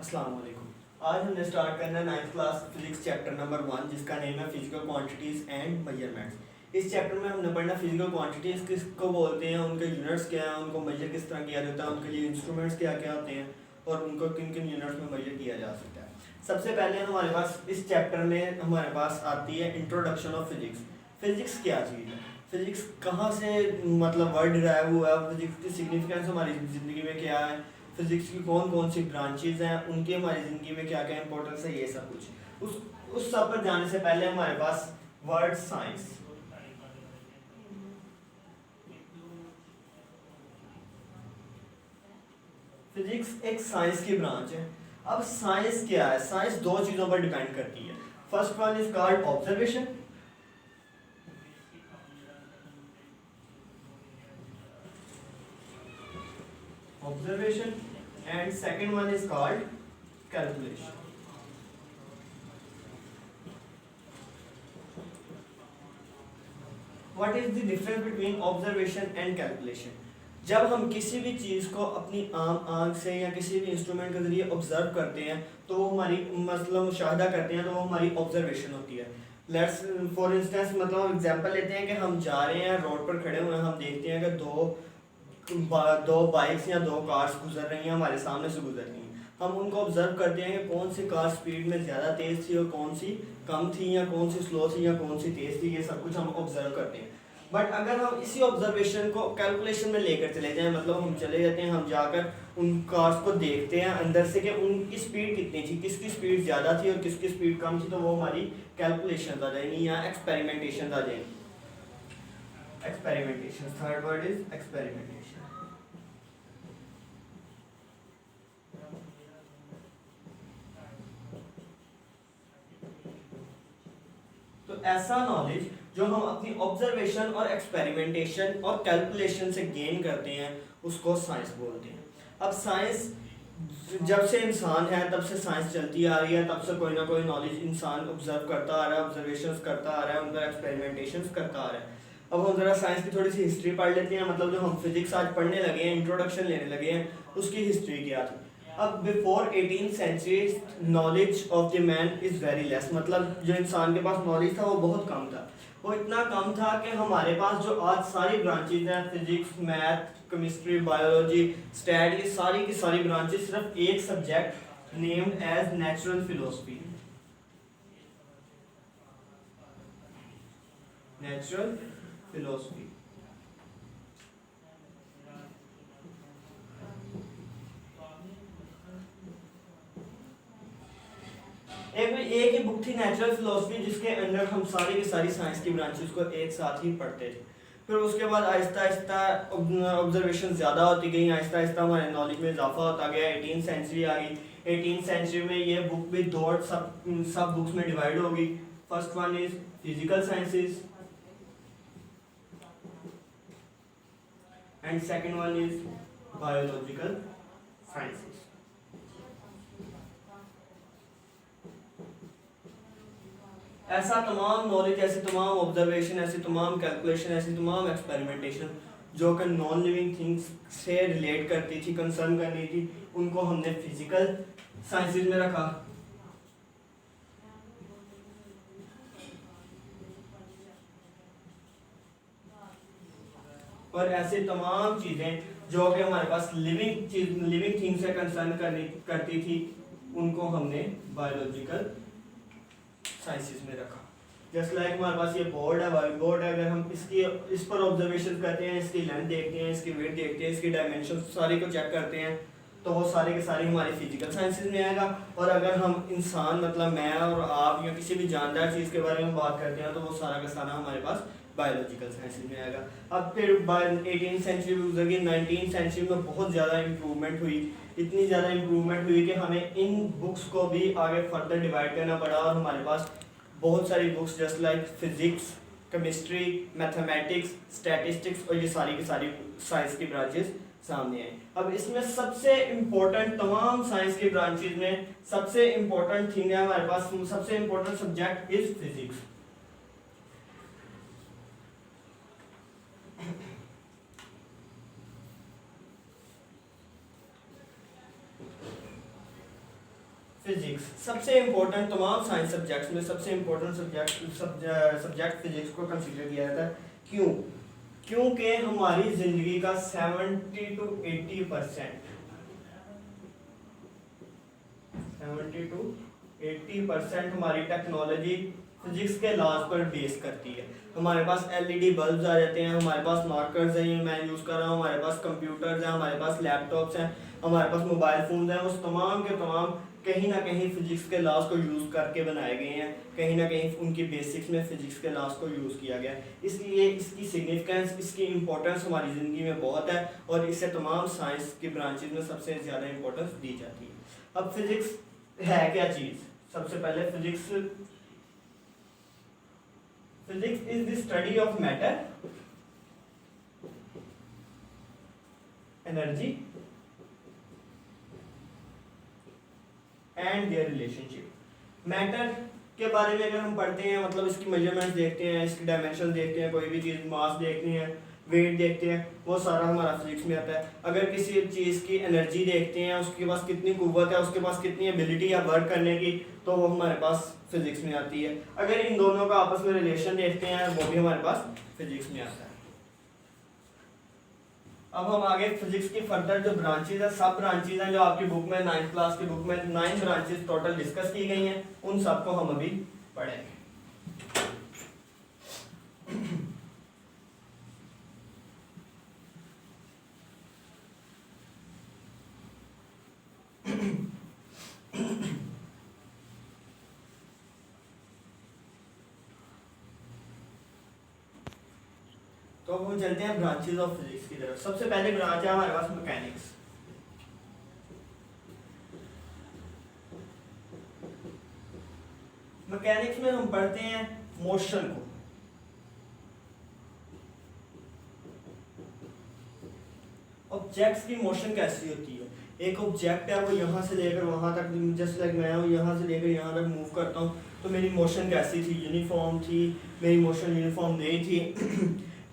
अस्सलाम वालेकुम। आज हमने स्टार्ट करना है 9th class physics chapter number 1 जिसका नेम है फिजिकल क्वांटिटीज़ एंड मेजरमेंट्स। इस चैप्टर में हमने पढ़ना फिजिकल क्वांटिटीज़ किसको बोलते हैं, उनके यूनिट्स क्या हैं, उनको मेजर किस तरह किया जाता है, उनके लिए इंस्ट्रूमेंट्स क्या क्या होते हैं और उनको किन किन यूनिट्स में मेजर किया जा सकता है। सबसे पहले हमारे पास इस चैप्टर में हमारे पास आती है इंट्रोडक्शन ऑफ फिजिक्स। फिजिक्स क्या चीज़ है, फिजिक्स कहाँ से मतलब वर्ड डिराइव हुआ है, फिजिक्स की सिग्निफिकेंस हमारी ज़िंदगी में क्या है, फिजिक्स की कौन कौन सी ब्रांचेज हैं, उनकी हमारी ज़िंदगी में क्या क्या इंपॉर्टेंस है, ये सब कुछ। उस सब पर जाने से पहले हमारे पास वर्ड साइंस। फिजिक्स एक साइंस की ब्रांच है। अब साइंस क्या है, साइंस दो चीज़ों पर डिपेंड करती है। First one is called observation, observation and second one is called calculation. What is the difference between observation and calculation? जब हम किसी भी चीज़ को अपनी आम आंख से या किसी भी इंस्ट्रूमेंट के जरिए ऑब्जर्व करते हैं तो वो हमारी मतलब मुशाहदा करते हैं तो वो हमारी ऑब्जर्वेशन होती है। लेट्स फॉर इंस्टेंस मतलब एग्जांपल लेते हैं कि हम जा रहे हैं, रोड पर खड़े हुए हैं, हम देखते हैं कि दो बाइक्स या दो कार्स गुजर रही हैं, हमारे सामने से गुजर रही हैं। हम उनको ऑब्जर्व करते हैं कि कौन सी कार स्पीड में ज़्यादा तेज़ थी और कौन सी कम थी, या कौन सी स्लो थी या कौन सी तेज़ थी, ये सब कुछ हम ऑब्जर्व करते हैं। बट अगर हम इसी ऑब्जर्वेशन को कैलकुलेशन में लेकर चले जाएं, मतलब हम चले जाते हैं, हम जाकर उन कार्स को देखते हैं अंदर से कि उनकी स्पीड कितनी थी, किसकी स्पीड ज़्यादा थी और किसकी स्पीड कम थी, तो वो हमारी कैलकुलेशन आ जाएंगी या एक्सपेरिमेंटेशन आ जाएंगी। Experimentation, third word is experimentation. तो ऐसा नॉलेज जो हम अपनी ऑब्जर्वेशन और एक्सपेरिमेंटेशन और कैलकुलेशन से गेन करते हैं उसको साइंस बोलते हैं। अब साइंस, जब से इंसान है तब से साइंस चलती आ रही है, तब से कोई ना कोई नॉलेज इंसान ऑब्जर्व करता आ रहा है, ऑब्जर्वेशंस करता आ रहा है, उन पर एक्सपेरिमेंटेशंस करता आ रहा है। अब हम ज़रा साइंस की थोड़ी सी हिस्ट्री पढ़ लेते हैं, मतलब जो हम फिजिक्स आज पढ़ने लगे हैं, इंट्रोडक्शन लेने लगे हैं, उसकी हिस्ट्री क्या थी। अब before 18th century knowledge of the man is very less, मतलब जो इंसान के पास नॉलेज था वो बहुत कम था। वो इतना कम था कि हमारे पास जो आज सारी ब्रांचेज हैं, physics, math, chemistry, biology, stat, ये सारी की सारी ब्रांचेज सिर्फ एक subject named as natural philosophy, natural philosophy. एक ही बुक थी नेचुरल फिलोसफी जिसके अंदर हम सारी की सारी साइंस की ब्रांचेस को एक साथ ही पढ़ते थे। फिर उसके बाद आहिस्ता आहिस्ता ऑब्जर्वेशन ज़्यादा होती गई, आहिस्ता आहिस्ता हमारे नॉलेज में इजाफा होता गया, 18th सेंचुरी आ गई। 18th सेंचुरी में ये बुक भी दो सब बुक्स में डिवाइड हो गई। First one is physical sciences and second one is biological sciences. ऐसा तमाम नॉलेज, ऐसे तमाम ऑब्जर्वेशन, ऐसे तमाम कैलकुलेशन, ऐसी तमाम एक्सपेरिमेंटेशन जो कि नॉन लिविंग थिंग्स से रिलेट करती थी, कंसर्न करनी थी, उनको हमने फिजिकल साइंसेज में रखा। और ऐसे तमाम चीज़ें जो कि हमारे पास लिविंग थिंग से कंसर्न करती थी, उनको हमने बायोलॉजिकल साइंसेज में रखा। जस्ट लाइक हमारे पास ये बोर्ड है, वाइट बोर्ड है, अगर हम इस पर ऑब्जर्वेशन करते हैं, इसकी लेंथ देखते हैं, इसकी वेट देखते हैं, इसकी डायमेंशन सारे को चेक करते हैं, तो वो सारे के सारे हमारी फिजिकल साइंसेज में आएगा। और अगर हम इंसान मतलब मैं और आप या किसी भी जानदार चीज़ के बारे में बात करते हैं तो वो सारा का सारा हमारे पास बायोलॉजिकल साइंसेज में आएगा। अब फिर 18th सेंचुरी में गुजर गई, 19th सेंचुरी में बहुत ज़्यादा इम्प्रूवमेंट हुई, इतनी ज़्यादा इम्प्रूवमेंट हुई कि हमें इन बुक्स को भी आगे फर्दर डिवाइड करना पड़ा और हमारे पास बहुत सारी books just like physics, chemistry, mathematics, statistics और ये सारी की सारी साइंस की ब्रांचेस सामने आए। अब इसमें सबसे इम्पोर्टेंट, तमाम साइंस की ब्रांचेस में सबसे इम्पोर्टेंट थिंग है हमारे पास, सबसे important subject is physics. Physics सबसे इम्पोर्टेंट, तमाम साइंस सब्जेक्ट्स में सबसे इम्पोर्टेंट सब्जेक्ट फिजिक्स को कंसीडर किया जाता है। क्यों? क्योंकि हमारी ज़िंदगी का 70 to 80% 70 to 80% हमारी टेक्नोलॉजी फिजिक्स के लॉज पर बेस करती है। हमारे पास एलईडी बल्ब्स आ जाते हैं, हमारे पास मार्कर्स हैं, ये मैं यूज़ कर रहा हूँ, हमारे पास कंप्यूटर्स हैं, हमारे पास लैपटॉप्स हैं, हमारे पास मोबाइल फ़ोन्स हैं, उस तमाम के तमाम कहीं ना कहीं फिजिक्स के लॉज को यूज़ करके बनाए गए हैं, कहीं ना कहीं उनकी बेसिक्स में फिजिक्स के लॉज को यूज़ किया गया है। इसलिए इसकी सिग्निफिकेंस, इसकी इंपॉर्टेंस हमारी ज़िंदगी में बहुत है और इसे तमाम साइंस की ब्रांचेज में सबसे ज़्यादा इंपॉर्टेंस दी जाती है। अब फिजिक्स है क्या चीज़? सबसे पहले physics is the study of matter, energy and their relationship. Matter के बारे में अगर हम पढ़ते हैं, मतलब इसकी मेजरमेंट्स देखते हैं, इसकी डायमेंशन देखते हैं, कोई भी चीज़ मास देखनी है, वेट देखते हैं, वो सारा हमारा फिजिक्स में आता है। अगर किसी चीज़ की एनर्जी देखते हैं, उसके पास कितनी कुव्वत है, उसके पास कितनी एबिलिटी है वर्क करने की, तो वो हमारे पास फिजिक्स में आती है। अगर इन दोनों का आपस में रिलेशन देखते हैं, वो भी हमारे पास फिजिक्स में आता है। अब हम आगे फिजिक्स की फर्दर जो ब्रांचेज है, सब ब्रांचेज हैं जो आपकी बुक में 9th क्लास की बुक में 9 ब्रांचेज टोटल डिस्कस की गई हैं, उन सबको हम अभी पढ़ेंगे। तो अब हम चलते हैं ब्रांचेज ऑफ फिजिक्स की तरफ। सबसे पहले ब्रांच है हमारे पास मैकेनिक्स। मैकेनिक्स में हम पढ़ते हैं मोशन को। ऑब्जेक्ट्स की मोशन कैसी होती है? एक ऑब्जेक्ट है, वो यहाँ से लेकर वहां तक, जस्ट लाइक मैं हूँ, यहाँ से लेकर यहाँ तक मूव करता हूँ, तो मेरी मोशन कैसी थी? यूनिफॉर्म थी? मेरी मोशन यूनिफॉर्म नहीं थी?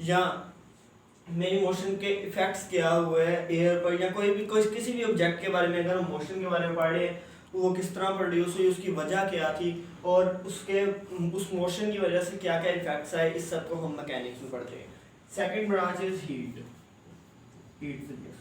या मेरी मोशन के इफेक्ट्स क्या हुए एयर पर, या कोई किसी भी ऑब्जेक्ट के बारे में अगर हम मोशन के बारे में पढ़ रहे हैं, वो किस तरह प्रोड्यूस हुई, उसकी वजह क्या थी, और उस मोशन की वजह से क्या क्या इफेक्ट्स आए, इस सब को हम मैकेनिक्स में पढ़ते हैं। Second branch is heat physics.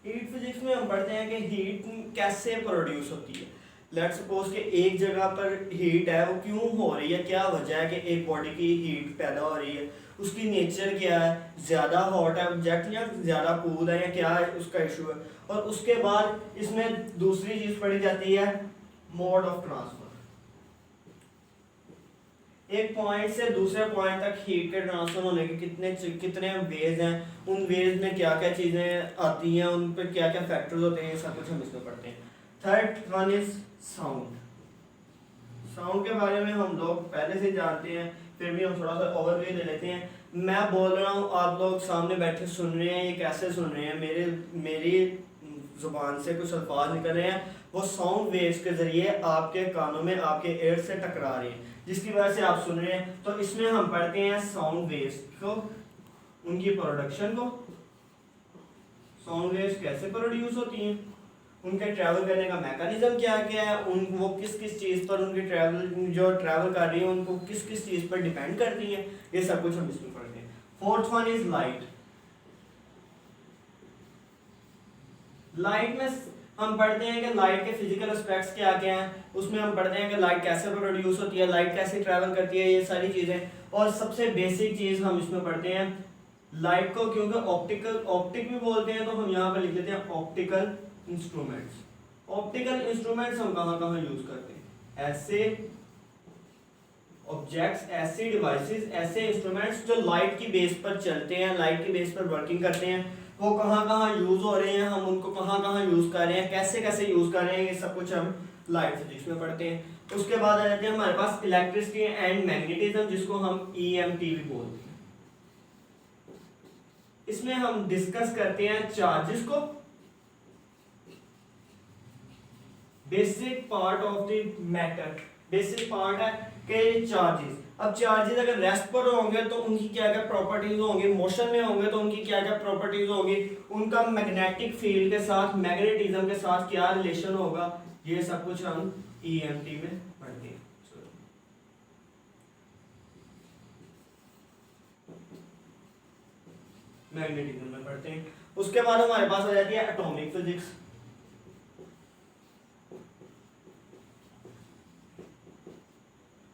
Heat physics में हम पढ़ते हैं कि हीट कैसे प्रोड्यूस होती है। लेट्स सपोज कि एक जगह पर हीट है, वो क्यों हो रही है, क्या वजह है कि एक बॉडी की हीट पैदा हो रही है, उसकी नेचर क्या है, ज़्यादा हॉट है ऑब्जेक्ट या ज़्यादा कूल है, या क्या है उसका इशू है। और उसके बाद इसमें दूसरी चीज़ पढ़ी जाती है मोड ऑफ ट्रांसफर। एक पॉइंट से दूसरे पॉइंट तक हीट के ट्रांसफर होने के कितने वेज हैं, उन वेज में क्या क्या चीज़ें आती हैं, उन पर क्या क्या फैक्टर्स होते हैं, सब कुछ हम इसमें पढ़ते हैं। Third one is sound. Sound के बारे में हम लोग पहले से जानते हैं, फिर भी हम थोड़ा सा ओवरव्यू ले लेते हैं। मैं बोल रहा हूँ, आप लोग सामने बैठे सुन रहे हैं, ये कैसे सुन रहे हैं? मेरी जुबान से कुछ अल्फाज निकल रहे हैं, वो साउंड वेव्स के जरिए आपके कानों में, आपके एयर से टकरा रहे हैं, जिसकी वजह से आप सुन रहे हैं। तो इसमें हम पढ़ते हैं साउंड वेव्स को, उनकी प्रोडक्शन को, साउंड वेव्स कैसे प्रोड्यूस होती हैं, उनके ट्रैवल करने का मैकेनिज्म क्या क्या है, वो किस किस चीज़ पर उनकी ट्रैवल कर रही है, उनको किस किस चीज़ पर डिपेंड करती है, ये सब कुछ हम इसमें पढ़ते हैं। Fourth one is light. Light में हम पढ़ते हैं कि लाइट के फिजिकल एस्पेक्ट्स क्या क्या हैं, उसमें हम पढ़ते हैं कि लाइट कैसे प्रोड्यूस होती है, लाइट कैसे ट्रैवल करती है, ये सारी चीज़ें। और सबसे बेसिक चीज़ हम इसमें पढ़ते हैं लाइट को, क्योंकि ऑप्टिक भी बोलते हैं, तो हम यहाँ पर लिख लेते हैं ऑप्टिकल इंस्ट्रूमेंट्स। ऑप्टिकल इंस्ट्रूमेंट्स हम कहाँ कहाँ यूज करते हैं? ऐसे ऑब्जेक्ट्स, ऐसे डिवाइसेस, ऐसे इंस्ट्रूमेंट्स जो लाइट की बेस पर चलते हैं, लाइट की बेस पर वर्किंग करते हैं, वो कहाँ कहाँ यूज हो रहे हैं, हम उनको कहाँ कहाँ यूज कर रहे हैं, कैसे कैसे यूज कर रहे हैं, ये सब कुछ हम लाइट फिजिक्स में पढ़ते हैं। उसके बाद आ जाते हैं हमारे पास इलेक्ट्रिसिटी एंड मैग्नेटिज्म, जिसको हम EMP भी बोलते हैं। इसमें हम डिस्कस करते हैं चार्जेस को, basic part of the matter. Basic part है कि चार्जेस, अब चार्जेस अगर रेस्ट पर होंगे तो उनकी क्या क्या प्रॉपर्टीज होंगी, मोशन में होंगे तो उनकी क्या क्या प्रॉपर्टीज होंगी, उनका मैग्नेटिक फील्ड के साथ, मैग्नेटिज्म के साथ क्या रिलेशन होगा, ये सब कुछ हम ईएमटी में पढ़ेंगे। मैग्नेटिज्म में पढ़ते हैं। उसके बाद हमारे पास आ जाती है एटॉमिक फिजिक्स।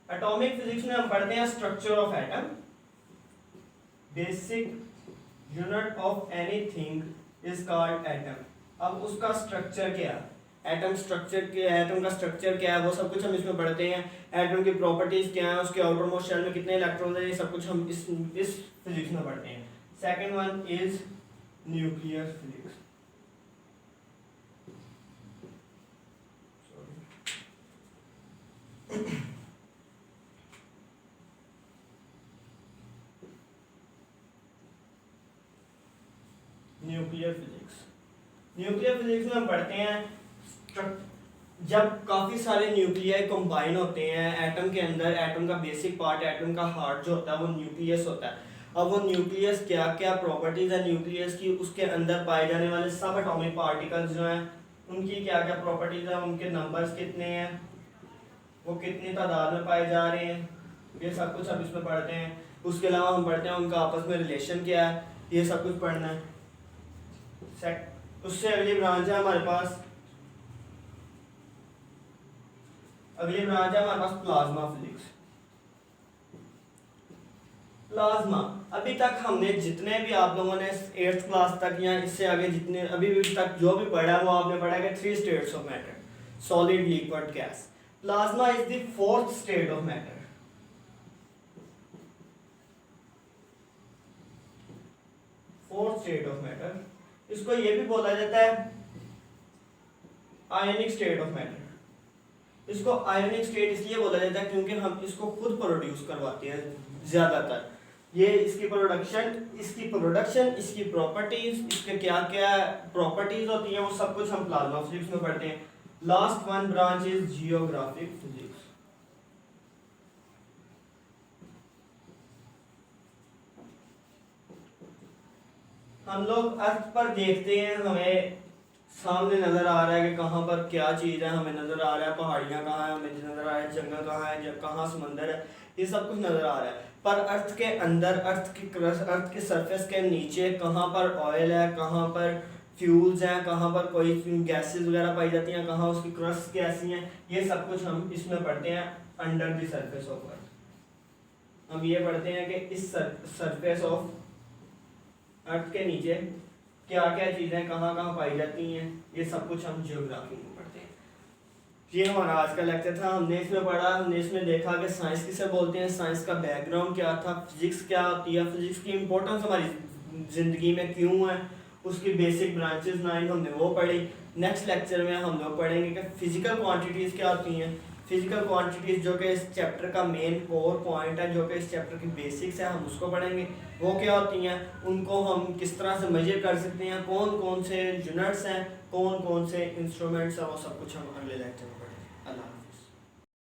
एटॉमिक फिजिक्स में हम पढ़ते हैं structure of atom, basic unit of anything is called atom. अब उसका स्ट्रक्चर क्या है, एटम स्ट्रक्चर क्या है, एटम का स्ट्रक्चर क्या है, वो सब कुछ हम इसमें पढ़ते हैं। एटम की प्रॉपर्टीज क्या है, उसके आउटर मोस्ट शेल में कितने इलेक्ट्रॉन हैं, ये सब कुछ हम इस फिजिक्स में पढ़ते हैं। Second one is nuclear physics. Nuclear physics, nuclear physics में हम पढ़ते हैं जब काफ़ी सारे न्यूक्लियाई कंबाइन होते हैं एटम के अंदर, एटम का बेसिक पार्ट, एटम का हार्ट जो होता है वो न्यूक्लियस होता है। अब वो न्यूक्लियस क्या क्या प्रॉपर्टीज है न्यूक्लियस की, उसके अंदर पाए जाने वाले सब एटॉमिक पार्टिकल्स जो हैं उनकी क्या क्या प्रॉपर्टीज है, उनके नंबर्स कितने हैं, वो कितनी तादाद में पाए जा रहे हैं, ये सब कुछ हम इसमें पढ़ते हैं। उसके अलावा हम पढ़ते हैं उनका आपस में रिलेशन क्या है, ये सब कुछ पढ़ना है। उससे अगली ब्रांच है हमारे पास, अगली ब्रांच है हमारे पास प्लाज्मा फिजिक्स। प्लाज्मा, अभी तक हमने जितने भी आप लोगों ने 8th क्लास तक या इससे आगे जितने अभी भी तक जो भी पढ़ा वो आपने पढ़ा कि 3 states of matter, solid, liquid, gas. Plasma is the 4th state of matter. Fourth state of matter, इसको ये भी बोला जाता है आयनिक स्टेट ऑफ मैटर। इसको आयनिक स्टेट इसलिए बोला जाता है क्योंकि हम इसको खुद प्रोड्यूस करवाते हैं ज्यादातर। ये इसकी प्रोडक्शन, इसकी प्रॉपर्टीज, इसके क्या क्या प्रॉपर्टीज होती हैं, वो सब कुछ हम प्लाज्मा फिजिक्स में पढ़ते हैं। Last one branch is geographic physics. हम लोग अर्थ पर देखते हैं, हमें सामने नजर आ रहा है कि कहाँ पर क्या चीज़ है, हमें नजर आ रहा है पहाड़ियाँ कहाँ है, हमें नजर आ रहा है जंगल कहाँ है, कहाँ समंदर है, ये सब कुछ नजर आ रहा है। पर अर्थ के अंदर, अर्थ के सरफेस के नीचे कहाँ पर ऑयल है, कहाँ पर फ्यूल्स हैं, कहाँ पर कोई गैसेस वगैरह पाई जाती हैं, कहाँ उसकी क्रस्ट कैसी हैं, ये सब कुछ हम इसमें पढ़ते हैं under the surface of earth. हम ये पढ़ते हैं कि इस सरफेस ऑफ अर्थ के नीचे क्या क्या चीज़ें कहाँ कहाँ पाई जाती हैं, ये सब कुछ हम जियोग्राफी में पढ़ते हैं। ये हमारा आज का लेक्चर था। हमने इसमें पढ़ा, हमने इसमें देखा कि साइंस किसे बोलते हैं, साइंस का बैकग्राउंड क्या था, फिजिक्स क्या होती है, फिजिक्स की इंपॉर्टेंस हमारी ज़िंदगी में क्यों है, उसकी बेसिक ब्रांचेस 9 हमने वो पढ़ी। नेक्स्ट लेक्चर में हम लोग पढ़ेंगे कि फिजिकल क्वांटिटीज़ क्या होती हैं, फिजिकल क्वांटिटीज़ जो कि इस चैप्टर का मेन कोर पॉइंट है, जो कि इस चैप्टर की बेसिक्स है, हम उसको पढ़ेंगे। वो क्या होती हैं, उनको हम किस तरह से मेजर कर सकते हैं, कौन कौन से यूनिट्स हैं, कौन कौन से इंस्ट्रूमेंट्स हैं, वो सब कुछ हम अगले लेक्चर में